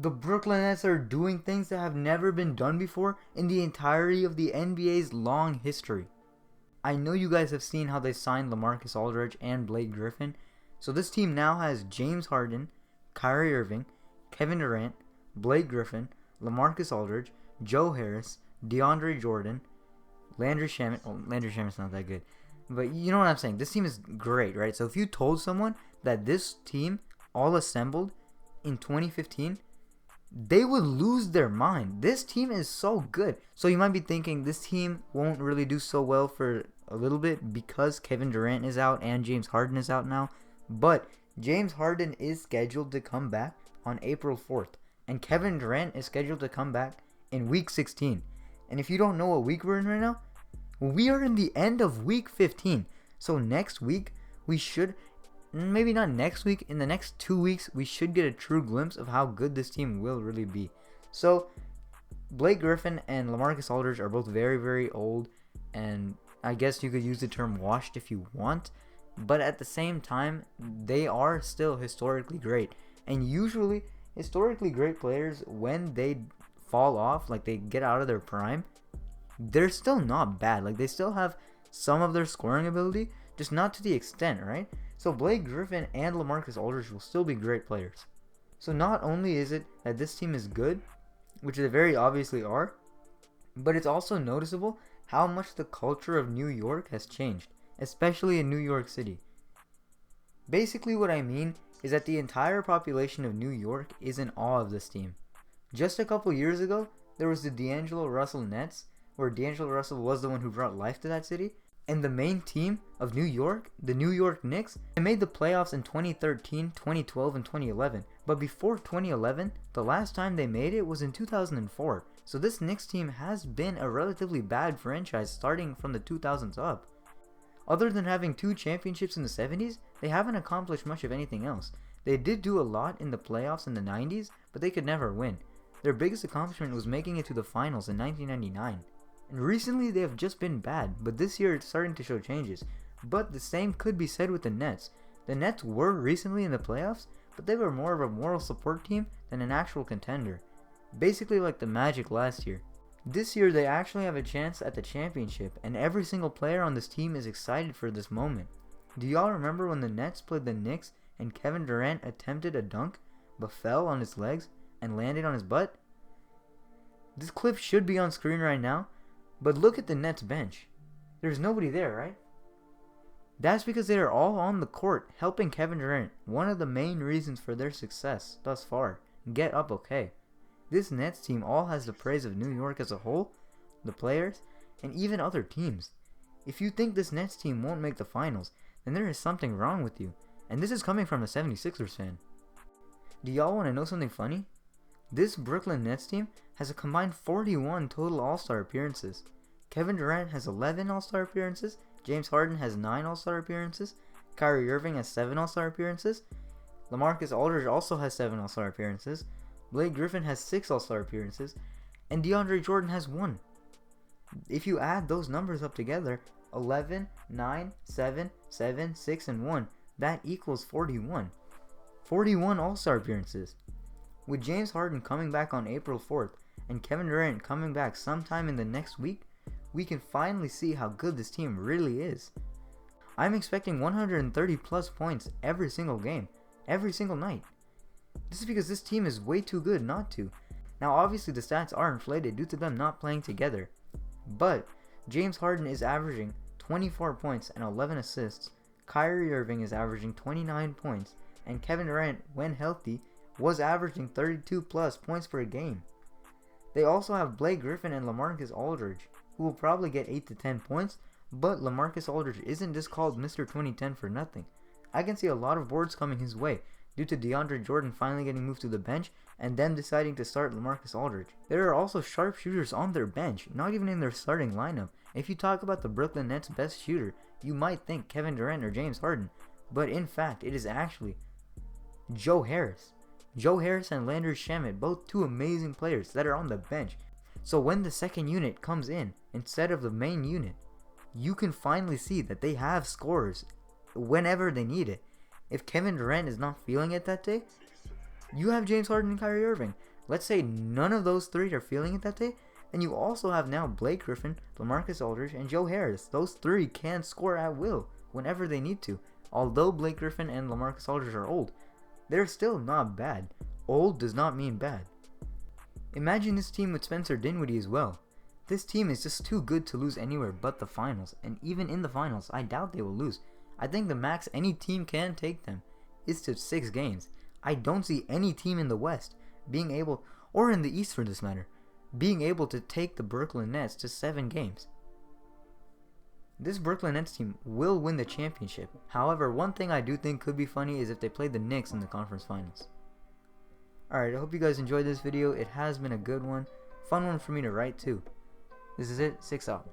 The Brooklyn Nets are doing things that have never been done before in the entirety of the NBA's long history. I know you guys have seen how they signed LaMarcus Aldridge and Blake Griffin. So this team now has James Harden, Kyrie Irving, Kevin Durant, Blake Griffin, LaMarcus Aldridge, Joe Harris, DeAndre Jordan, Landry Shamet. Oh, Landry Shamet's not that good. But you know what I'm saying. This team is great, right? So if you told someone that this team all assembled in 2015, they would lose their mind. This team is so good. So you might be thinking this team won't really do so well for a little bit because Kevin Durant is out and James Harden is out now. But James Harden is scheduled to come back on April 4th. And Kevin Durant is scheduled to come back in week 16. And if you don't know what week we're in right now, we are in the end of week 15. So next week, we should, maybe not next week, in the next 2 weeks, we should get a true glimpse of how good this team will really be. So Blake Griffin and LaMarcus Aldridge are both very, very old. And I guess you could use the term washed if you want. But at the same time, they are still historically great. And usually, historically great players, when they fall off, like they get out of their prime, they're still not bad. Like they still have some of their scoring ability, just not to the extent, right? So Blake Griffin and LaMarcus Aldridge will still be great players. So not only is it that this team is good, which they very obviously are, but it's also noticeable how much the culture of New York has changed, especially in New York City. Basically what I mean is that the entire population of New York is in awe of this team. Just a couple years ago, there was the D'Angelo Russell Nets, where D'Angelo Russell was the one who brought life to that city, and the main team of New York, the New York Knicks, they made the playoffs in 2013, 2012, and 2011. But before 2011, the last time they made it was in 2004. So this Knicks team has been a relatively bad franchise starting from the 2000s up. Other than having 2 championships in the 70s, they haven't accomplished much of anything else. They did do a lot in the playoffs in the 90s, but they could never win. Their biggest accomplishment was making it to the finals in 1999. And recently they have just been bad, but this year it's starting to show changes. But the same could be said with the Nets. The Nets were recently in the playoffs, but they were more of a moral support team than an actual contender. Basically like the Magic last year. This year they actually have a chance at the championship, and every single player on this team is excited for this moment. Do y'all remember when the Nets played the Knicks and Kevin Durant attempted a dunk, but fell on his legs and landed on his butt? This clip should be on screen right now, but look at the Nets bench. There's nobody there, right? That's because they are all on the court helping Kevin Durant, one of the main reasons for their success thus far, get up okay. This Nets team all has the praise of New York as a whole, the players, and even other teams. If you think this Nets team won't make the finals, then there is something wrong with you, and this is coming from a 76ers fan. Do y'all want to know something funny? This Brooklyn Nets team has a combined 41 total All-Star appearances. Kevin Durant has 11 All-Star appearances, James Harden has 9 All-Star appearances, Kyrie Irving has 7 All-Star appearances, LaMarcus Aldridge also has 7 All-Star appearances, Blake Griffin has 6 All-Star appearances, and DeAndre Jordan has 1. If you add those numbers up together, 11, 9, 7, 7, 6, and 1, that equals 41. 41 All-Star appearances. With James Harden coming back on April 4th and Kevin Durant coming back sometime in the next week, we can finally see how good this team really is. I'm expecting 130 plus points every single game, every single night. This is because this team is way too good not to. Now obviously the stats are inflated due to them not playing together, but James Harden is averaging 24 points and 11 assists, Kyrie Irving is averaging 29 points, and Kevin Durant, when healthy, was averaging 32 plus points per game. They also have Blake Griffin and LaMarcus Aldridge, who will probably get 8 to 10 points, but LaMarcus Aldridge isn't just called Mr. 2010 for nothing. I can see a lot of boards coming his way, due to DeAndre Jordan finally getting moved to the bench and them deciding to start LaMarcus Aldridge. There are also sharpshooters on their bench, not even in their starting lineup. If you talk about the Brooklyn Nets' best shooter, you might think Kevin Durant or James Harden, but in fact it is actually Joe Harris. Joe Harris and Landry Shamet, both 2 amazing players that are on the bench. So when the second unit comes in instead of the main unit, you can finally see that they have scorers whenever they need it. If Kevin Durant is not feeling it that day, you have James Harden and Kyrie Irving. Let's say none of those three are feeling it that day, and you also have now Blake Griffin, LaMarcus Aldridge, and Joe Harris. Those three can score at will whenever they need to. Although Blake Griffin and LaMarcus Aldridge are old, they're still not bad. Old does not mean bad. Imagine this team with Spencer Dinwiddie as well. This team is just too good to lose anywhere but the finals, and even in the finals, I doubt they will lose. I think the max any team can take them is to 6 games. I don't see any team in the West being able, or in the East for this matter, being able to take the Brooklyn Nets to 7 games. This Brooklyn Nets team will win the championship. However, one thing I do think could be funny is if they played the Knicks in the conference finals. Alright, I hope you guys enjoyed this video. It has been a good one. Fun one for me to write too. This is it. 6 out.